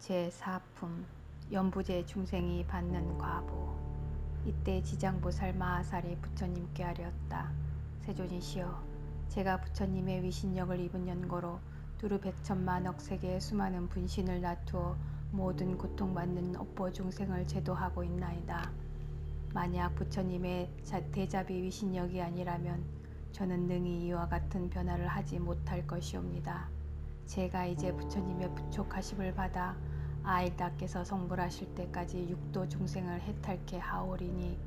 제4품 연부제 중생이 받는 과보. 이때 지장보살 마하살이 부처님께 아뢰었다. 세존이시여, 제가 부처님의 위신력을 입은 연고로 두루 백천만억 세계의 수많은 분신을 나투어 모든 고통받는 업보 중생을 제도하고 있나이다. 만약 부처님의 대자비 위신력이 아니라면 저는 능히 이와 같은 변화를 하지 못할 것이옵니다. 제가 이제 부처님의 부촉하심을 받아 아이다께서 성불하실 때까지 육도 중생을 해탈케 하오리니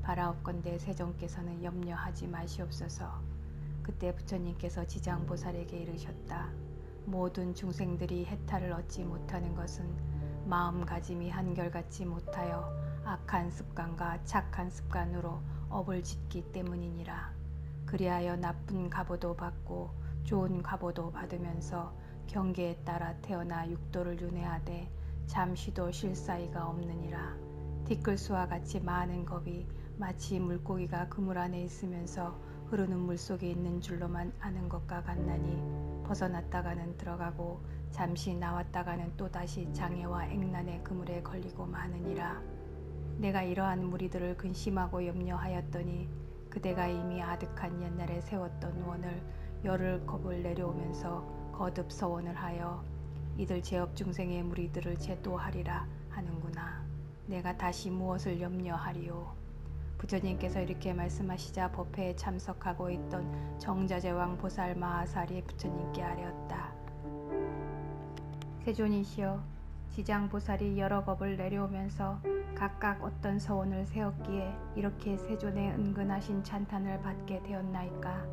바라옵건대 세존께서는 염려하지 마시옵소서. 그때 부처님께서 지장보살에게 이르셨다. 모든 중생들이 해탈을 얻지 못하는 것은 마음가짐이 한결같지 못하여 악한 습관과 착한 습관으로 업을 짓기 때문이니라. 그리하여 나쁜 가보도 받고 좋은 가보도 받으면서 경계에 따라 태어나 육도를 윤회하되 잠시도 쉴 사이가 없느니라. 티끌수와 같이 많은 겁이 마치 물고기가 그물 안에 있으면서 흐르는 물속에 있는 줄로만 아는 것과 같나니 벗어났다가는 들어가고 잠시 나왔다가는 또다시 장애와 액난의 그물에 걸리고 마느니라. 내가 이러한 무리들을 근심하고 염려하였더니 그대가 이미 아득한 옛날에 세웠던 원을 열흘 겁을 내려오면서 거듭 서원을 하여 이들 제업 중생의 무리들을 제도하리라 하는구나. 내가 다시 무엇을 염려하리요. 부처님께서 이렇게 말씀하시자 법회에 참석하고 있던 정자제왕 보살 마하살이 부처님께 아뢰었다. 세존이시여, 지장보살이 여러 겁을 내려오면서 각각 어떤 서원을 세웠기에 이렇게 세존의 은근하신 찬탄을 받게 되었나이까.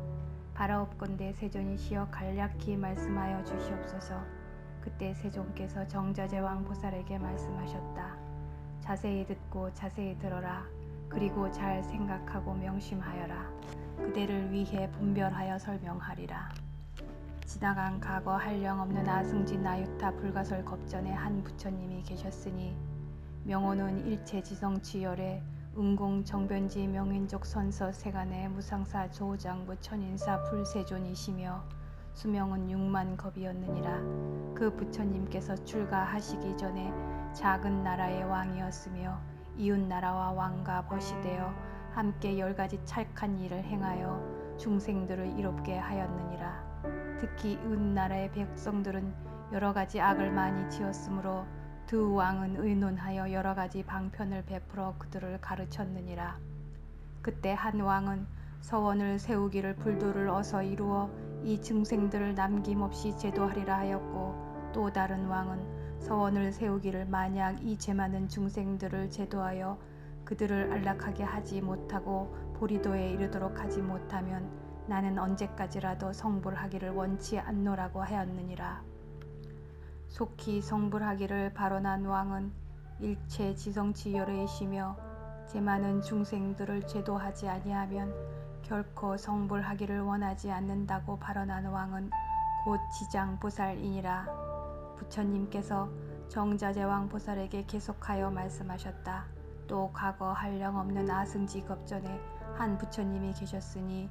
바라옵건대 세존이시여 간략히 말씀하여 주시옵소서. 그때 세존께서 정자제왕 보살에게 말씀하셨다. 자세히 듣고 자세히 들어라. 그리고 잘 생각하고 명심하여라. 그대를 위해 분별하여 설명하리라. 지나간 과거 한량없는 아승지 나유타 불가설 겁전에 한 부처님이 계셨으니 명호는 일체지성치열의 은공 정변지 명인족 선서 세간의 무상사 조장부 천인사 불세존이시며 수명은 6만 겁이었느니라. 그 부처님께서 출가하시기 전에 작은 나라의 왕이었으며 이웃나라와 왕과 벗이 되어 함께 10가지 착한 일을 행하여 중생들을 이롭게 하였느니라. 특히 이웃나라의 백성들은 여러가지 악을 많이 지었으므로 두 왕은 의논하여 여러가지 방편을 베풀어 그들을 가르쳤느니라. 그때 한 왕은 서원을 세우기를 불도를 어서 이루어 이 중생들을 남김없이 제도하리라 하였고, 또 다른 왕은 서원을 세우기를 만약 이 죄 많은 중생들을 제도하여 그들을 안락하게 하지 못하고 보리도에 이르도록 하지 못하면 나는 언제까지라도 성불하기를 원치 않노라고 하였느니라. 속히 성불하기를 발언한 왕은 일체 지성치열의이시며 죄 많은 중생들을 제도하지 아니하면 결코 성불하기를 원하지 않는다고 발언한 왕은 곧 지장보살이니라. 부처님께서 정자제왕 보살에게 계속하여 말씀하셨다. 또 과거 한량없는 아승지 겁전에 한 부처님이 계셨으니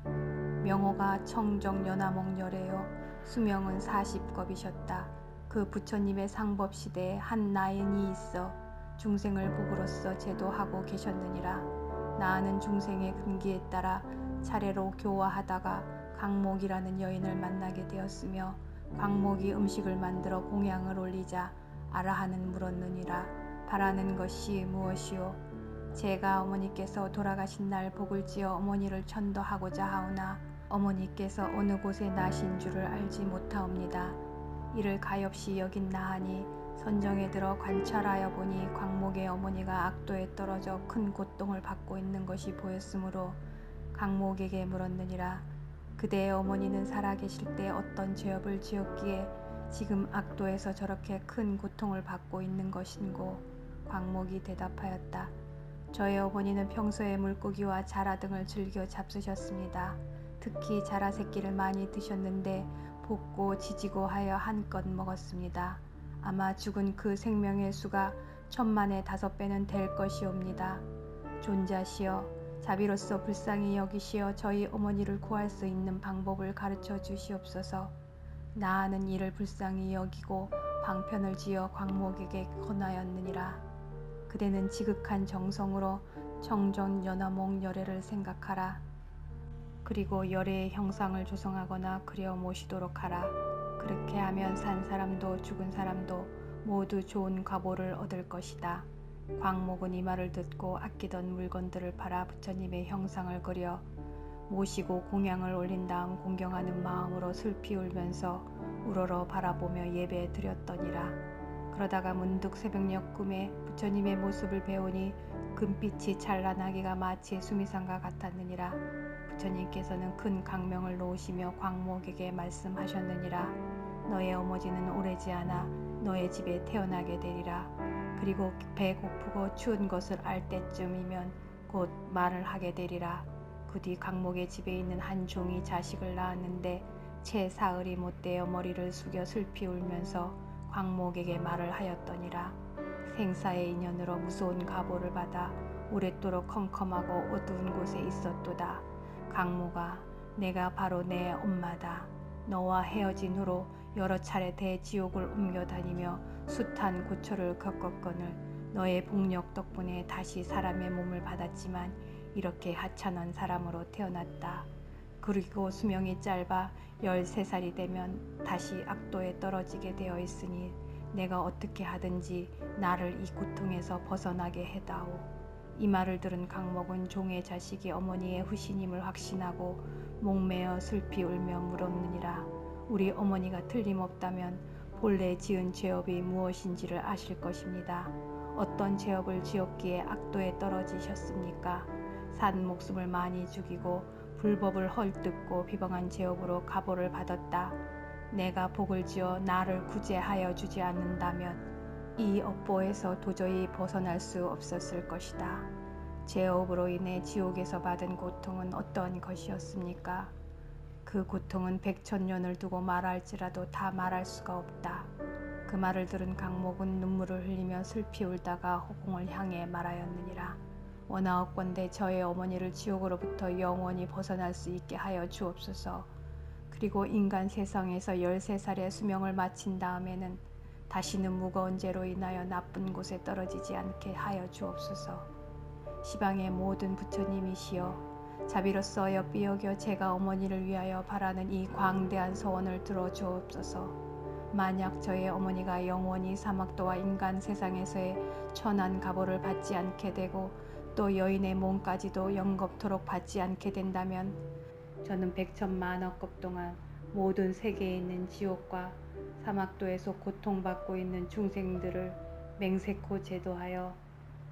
명호가 청정연화목열에요 수명은 40겁이셨다. 그 부처님의 상법시대에 한 나인이 있어 중생을 복으로써 제도하고 계셨느니라. 나는 중생의 근기에 따라 차례로 교화하다가 광목이라는 여인을 만나게 되었으며 광목이 음식을 만들어 공양을 올리자 아라하는 물었느니라. 바라는 것이 무엇이요? 제가 어머니께서 돌아가신 날 복을 지어 어머니를 천도하고자 하오나 어머니께서 어느 곳에 나신 줄을 알지 못하옵니다. 이를 가엾이 여긴 나하니 선정에 들어 관찰하여 보니 광목의 어머니가 악도에 떨어져 큰 고통을 받고 있는 것이 보였으므로 광목에게 물었느니라. 그대의 어머니는 살아계실 때 어떤 죄업을 지었기에 지금 악도에서 저렇게 큰 고통을 받고 있는 것인고? 광목이 대답하였다. 저의 어머니는 평소에 물고기와 자라 등을 즐겨 잡수셨습니다. 특히 자라 새끼를 많이 드셨는데 볶고 지지고 하여 한껏 먹었습니다. 아마 죽은 그 생명의 수가 1000만의 5배는 될 것이옵니다. 존자시여, 자비로서 불쌍히 여기시어 저희 어머니를 구할 수 있는 방법을 가르쳐 주시옵소서. 나하는 이를 불쌍히 여기고 방편을 지어 광목에게 권하였느니라. 그대는 지극한 정성으로 청정연화목 열애를 생각하라. 그리고 열애의 형상을 조성하거나 그려 모시도록 하라. 그렇게 하면 산 사람도 죽은 사람도 모두 좋은 과보를 얻을 것이다. 광목은 이 말을 듣고 아끼던 물건들을 팔아 부처님의 형상을 그려 모시고 공양을 올린 다음 공경하는 마음으로 슬피 울면서 우러러 바라보며 예배 드렸더니라. 그러다가 문득 새벽녘 꿈에 부처님의 모습을 배우니 금빛이 찬란하기가 마치 수미산과 같았느니라. 부처님께서는 큰 강명을 놓으시며 광목에게 말씀하셨느니라. 너의 어머니는 오래지 않아 너의 집에 태어나게 되리라. 그리고 배 고프고 추운 것을 알 때쯤이면 곧 말을 하게 되리라. 그 뒤 광목의 집에 있는 한 종이 자식을 낳았는데 채 사흘이 못되어 머리를 숙여 슬피 울면서 광목에게 말을 하였더니라. 생사의 인연으로 무서운 가보를 받아 오랫도록 컴컴하고 어두운 곳에 있었도다. 광목아, 내가 바로 내 엄마다. 너와 헤어진 후로 여러 차례 대지옥을 옮겨 다니며 숱한 고초를 겪었거늘 너의 복력 덕분에 다시 사람의 몸을 받았지만 이렇게 하찮은 사람으로 태어났다. 그리고 수명이 짧아 13살이 되면 다시 악도에 떨어지게 되어 있으니 내가 어떻게 하든지 나를 이 고통에서 벗어나게 해다오. 이 말을 들은 광목은 종의 자식이 어머니의 후신임을 확신하고 목매어 슬피 울며 물었느니라. 우리 어머니가 틀림없다면 본래 지은 죄업이 무엇인지를 아실 것입니다. 어떤 죄업을 지었기에 악도에 떨어지셨습니까? 산 목숨을 많이 죽이고 불법을 헐뜯고 비방한 죄업으로 가보를 받았다. 내가 복을 지어 나를 구제하여 주지 않는다면 이 업보에서 도저히 벗어날 수 없었을 것이다. 죄업으로 인해 지옥에서 받은 고통은 어떠한 것이었습니까? 그 고통은 백천년을 두고 말할지라도 다 말할 수가 없다. 그 말을 들은 광목은 눈물을 흘리며 슬피 울다가 호공을 향해 말하였느니라. 원하옵건대 저의 어머니를 지옥으로부터 영원히 벗어날 수 있게 하여 주옵소서. 그리고 인간 세상에서 13살의 수명을 마친 다음에는 다시는 무거운 죄로 인하여 나쁜 곳에 떨어지지 않게 하여 주옵소서. 시방의 모든 부처님이시여, 자비로서 엿비 여겨 제가 어머니를 위하여 바라는 이 광대한 소원을 들어주옵소서. 만약 저의 어머니가 영원히 사막도와 인간 세상에서의 천한 가보를 받지 않게 되고 또 여인의 몸까지도 영겁토록 받지 않게 된다면 저는 백천만억급 동안 모든 세계에 있는 지옥과 사막도에서 고통받고 있는 중생들을 맹세코 제도하여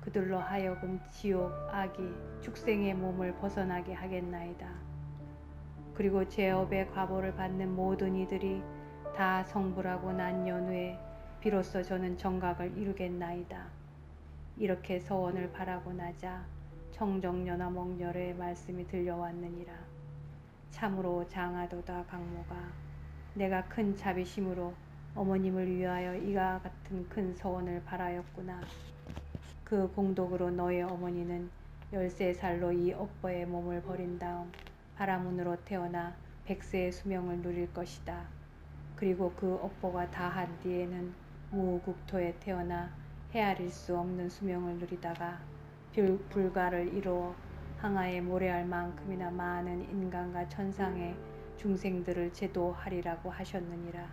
그들로 하여금 지옥, 악이, 축생의 몸을 벗어나게 하겠나이다. 그리고 죄업의 과보를 받는 모든 이들이 다 성불하고 난 연후에 비로소 저는 정각을 이루겠나이다. 이렇게 서원을 바라고 나자 청정연화목 열애의 말씀이 들려왔느니라. 참으로 장하도다 광목아, 내가 큰 자비심으로 어머님을 위하여 이와 같은 큰 서원을 바라였구나. 그 공덕으로 너의 어머니는 13살로 이 업보의 몸을 버린 다음 바라문으로 태어나 100세의 수명을 누릴 것이다. 그리고 그 업보가 다한 뒤에는 무국토에 태어나 헤아릴 수 없는 수명을 누리다가 불가를 이루어 항아에 모래알 만큼이나 많은 인간과 천상의 중생들을 제도하리라고 하셨느니라.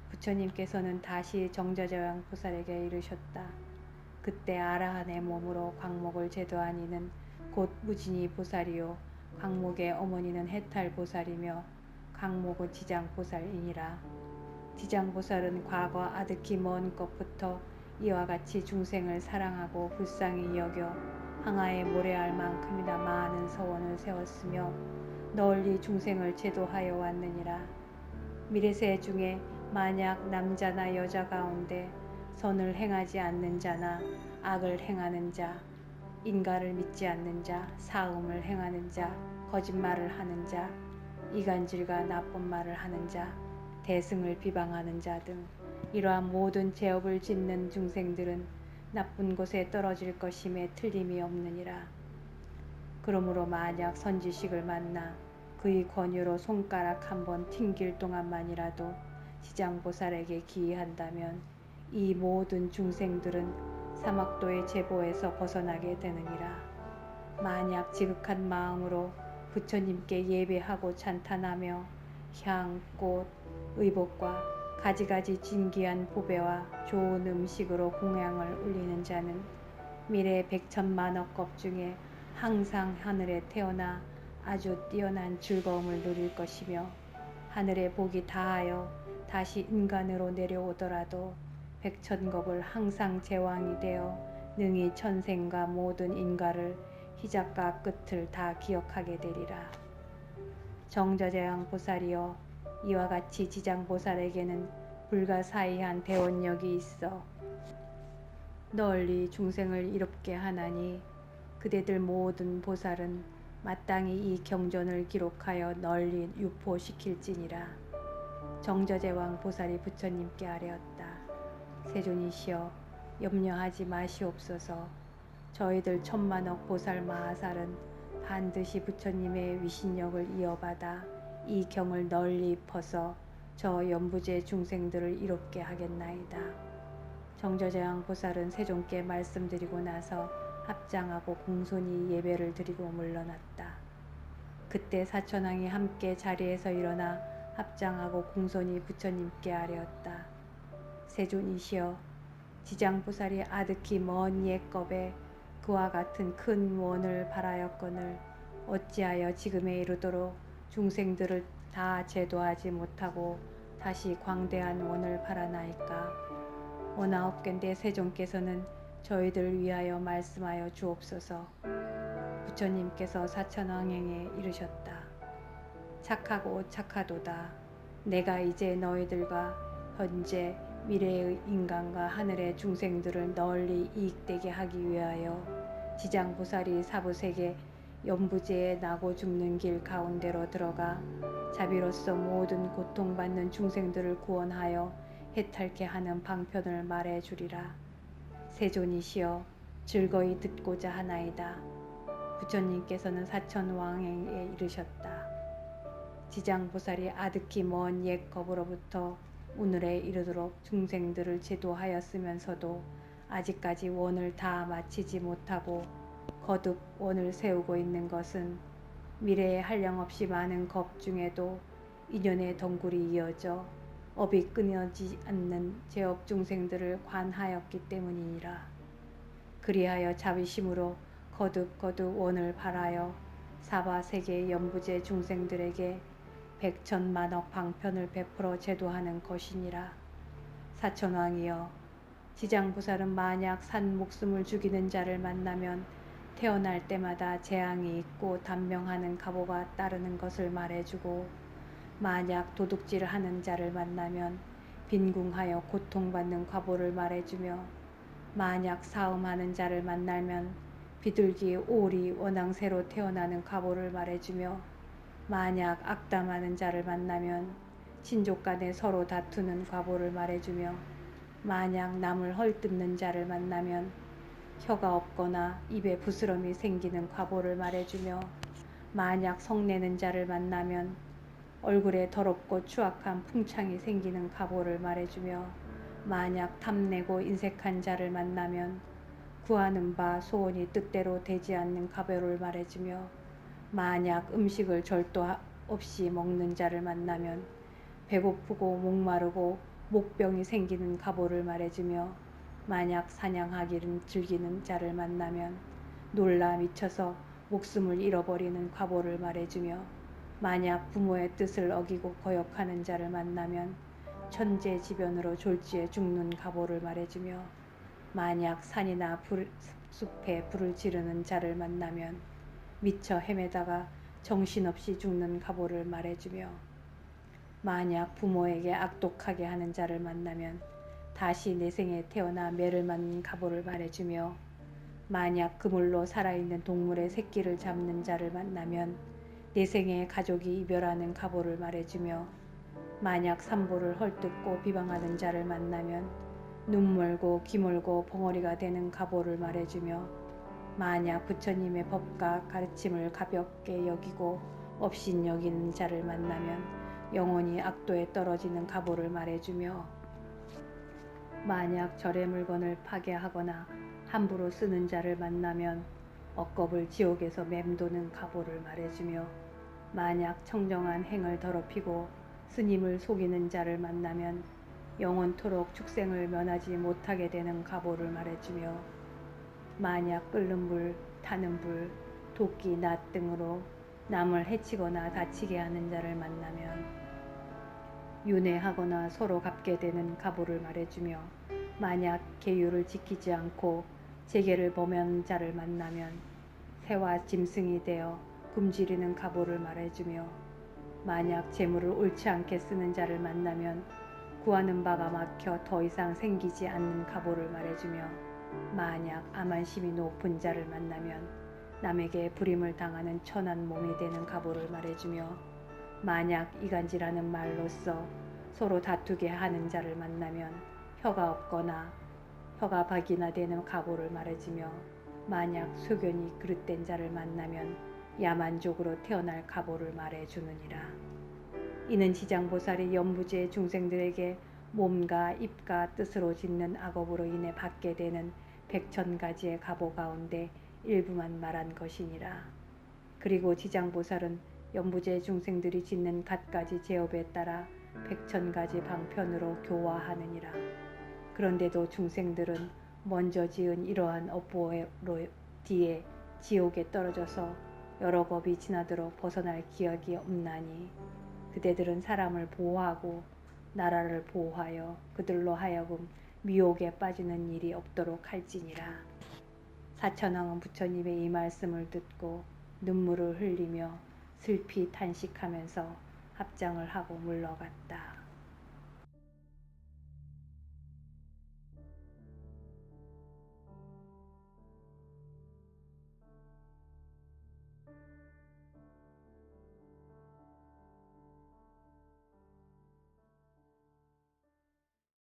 부처님께서는 다시 정자저양 보살에게 이르셨다. 그때 아라한의 몸으로 광목을 제도한 이는 곧 무진이 보살이요 광목의 어머니는 해탈 보살이며 광목은 지장 보살이니라. 지장 보살은 과거 아득히 먼 것부터 이와 같이 중생을 사랑하고 불쌍히 여겨 항아의 모래알 만큼이나 많은 서원을 세웠으며 널리 중생을 제도하여 왔느니라. 미래세 중에 만약 남자나 여자 가운데 선을 행하지 않는 자나 악을 행하는 자, 인가를 믿지 않는 자, 사음을 행하는 자, 거짓말을 하는 자, 이간질과 나쁜 말을 하는 자, 대승을 비방하는 자 등 이러한 모든 죄업을 짓는 중생들은 나쁜 곳에 떨어질 것임에 틀림이 없느니라. 그러므로 만약 선지식을 만나 그의 권유로 손가락 한번 튕길 동안만이라도 지장보살에게 기이한다면 이 모든 중생들은 사막도의 제보에서 벗어나게 되느니라. 만약 지극한 마음으로 부처님께 예배하고 찬탄하며 향, 꽃, 의복과 가지가지 진귀한 보배와 좋은 음식으로 공양을 올리는 자는 미래 백천만억 급 중에 항상 하늘에 태어나 아주 뛰어난 즐거움을 누릴 것이며, 하늘의 복이 다하여 다시 인간으로 내려오더라도 백천겁을 항상 제왕이 되어 능히 천생과 모든 인과를 희작과 끝을 다 기억하게 되리라. 정저재왕 보살이여, 이와 같이 지장보살에게는 불가사의한 대원력이 있어 널리 중생을 이롭게 하나니, 그대들 모든 보살은 마땅히 이 경전을 기록하여 널리 유포시킬지니라. 정저재왕 보살이 부처님께 아뢰었다. 세존이시여, 염려하지 마시옵소서. 저희들 천만억 보살 마하살은 반드시 부처님의 위신력을 이어받아 이 경을 널리 퍼서 저 연부제 중생들을 이롭게 하겠나이다. 정저재왕 보살은 세존께 말씀드리고 나서 합장하고 공손히 예배를 드리고 물러났다. 그때 사천왕이 함께 자리에서 일어나 합장하고 공손히 부처님께 아뢰었다. 세존이시여, 지장보살이 아득히 먼 옛겁에 그와 같은 큰 원을 바라였거늘 어찌하여 지금에 이르도록 중생들을 다 제도하지 못하고 다시 광대한 원을 바라나이까. 원하옵건대 세존께서는 저희들을 위하여 말씀하여 주옵소서. 부처님께서 사천왕행에 이르셨다. 착하고 착하도다. 내가 이제 너희들과 현재 미래의 인간과 하늘의 중생들을 널리 이익되게 하기 위하여 지장보살이 사부세계 연부제에 나고 죽는 길 가운데로 들어가 자비로서 모든 고통받는 중생들을 구원하여 해탈케 하는 방편을 말해 주리라. 세존이시여, 즐거이 듣고자 하나이다. 부처님께서는 사천왕행에 이르셨다. 지장보살이 아득히 먼 옛겁으로부터 오늘에 이르도록 중생들을 제도하였으면서도 아직까지 원을 다 마치지 못하고 거듭 원을 세우고 있는 것은 미래에 한량없이 많은 겁 중에도 인연의 덩굴이 이어져 업이 끊어지지 않는 제업 중생들을 관하였기 때문이니라. 그리하여 자비심으로 거듭 원을 발하여 사바세계 연부제 중생들에게 백천만억 방편을 베풀어 제도하는 것이니라. 사천왕이여, 지장보살은 만약 산 목숨을 죽이는 자를 만나면 태어날 때마다 재앙이 있고 단명하는 가보가 따르는 것을 말해주고, 만약 도둑질을 하는 자를 만나면 빈궁하여 고통받는 과보를 말해주며, 만약 사음하는 자를 만나면 비둘기, 오리, 원앙새로 태어나는 과보를 말해주며, 만약 악담하는 자를 만나면 친족 간에 서로 다투는 과보를 말해주며, 만약 남을 헐뜯는 자를 만나면 혀가 없거나 입에 부스럼이 생기는 과보를 말해주며, 만약 성내는 자를 만나면 얼굴에 더럽고 추악한 풍창이 생기는 과보를 말해주며, 만약 탐내고 인색한 자를 만나면 구하는 바 소원이 뜻대로 되지 않는 과보를 말해주며, 만약 음식을 절도 없이 먹는 자를 만나면 배고프고 목마르고 목병이 생기는 과보를 말해주며, 만약 사냥하기를 즐기는 자를 만나면 놀라 미쳐서 목숨을 잃어버리는 과보를 말해주며, 만약 부모의 뜻을 어기고 거역하는 자를 만나면 천재지변으로 졸지에 죽는 과보를 말해주며, 만약 산이나 숲에 불을 지르는 자를 만나면 미쳐 헤매다가 정신없이 죽는 과보를 말해주며, 만약 부모에게 악독하게 하는 자를 만나면 다시 내생에 태어나 매를 맞는 과보를 말해주며, 만약 그물로 살아있는 동물의 새끼를 잡는 자를 만나면 내생에 가족이 이별하는 과보를 말해주며, 만약 산보를 헐뜯고 비방하는 자를 만나면 눈 멀고 귀 멀고 벙어리가 되는 과보를 말해주며, 만약 부처님의 법과 가르침을 가볍게 여기고 업신 여기는 자를 만나면 영원히 악도에 떨어지는 가보를 말해주며 만약 절의 물건을 파괴하거나 함부로 쓰는 자를 만나면 억겁을 지옥에서 맴도는 가보를 말해주며 만약 청정한 행을 더럽히고 스님을 속이는 자를 만나면 영원토록 축생을 면하지 못하게 되는 가보를 말해주며 만약 끓는 불, 타는 불, 도끼, 낫 등으로 남을 해치거나 다치게 하는 자를 만나면 윤회하거나 서로 갚게 되는 가보를 말해주며 만약 계율을 지키지 않고 제계를 범하는 자를 만나면 새와 짐승이 되어 굶주리는 가보를 말해주며 만약 재물을 옳지 않게 쓰는 자를 만나면 구하는 바가 막혀 더 이상 생기지 않는 가보를 말해주며 만약 암한심이 높은 자를 만나면 남에게 불임을 당하는 천한 몸이 되는 가보를 말해주며 만약 이간질하는 말로써 서로 다투게 하는 자를 만나면 혀가 없거나 혀가 박이나 되는 가보를 말해주며 만약 소견이 그릇된 자를 만나면 야만족으로 태어날 가보를 말해주느니라. 이는 지장보살이 연부제 중생들에게 몸과 입과 뜻으로 짓는 악업으로 인해 받게 되는 100,000가지의 가보 가운데 일부만 말한 것이니라. 그리고 지장보살은 연부제 중생들이 짓는 갖가지 제업에 따라 100,000가지 방편으로 교화하느니라. 그런데도 중생들은 먼저 지은 이러한 업보로 뒤에 지옥에 떨어져서 여러 겁이 지나도록 벗어날 기억이 없나니 그대들은 사람을 보호하고 나라를 보호하여 그들로 하여금 미혹에 빠지는 일이 없도록 할지니라. 사천왕은 부처님의 이 말씀을 듣고 눈물을 흘리며 슬피 탄식하면서 합장을 하고 물러갔다.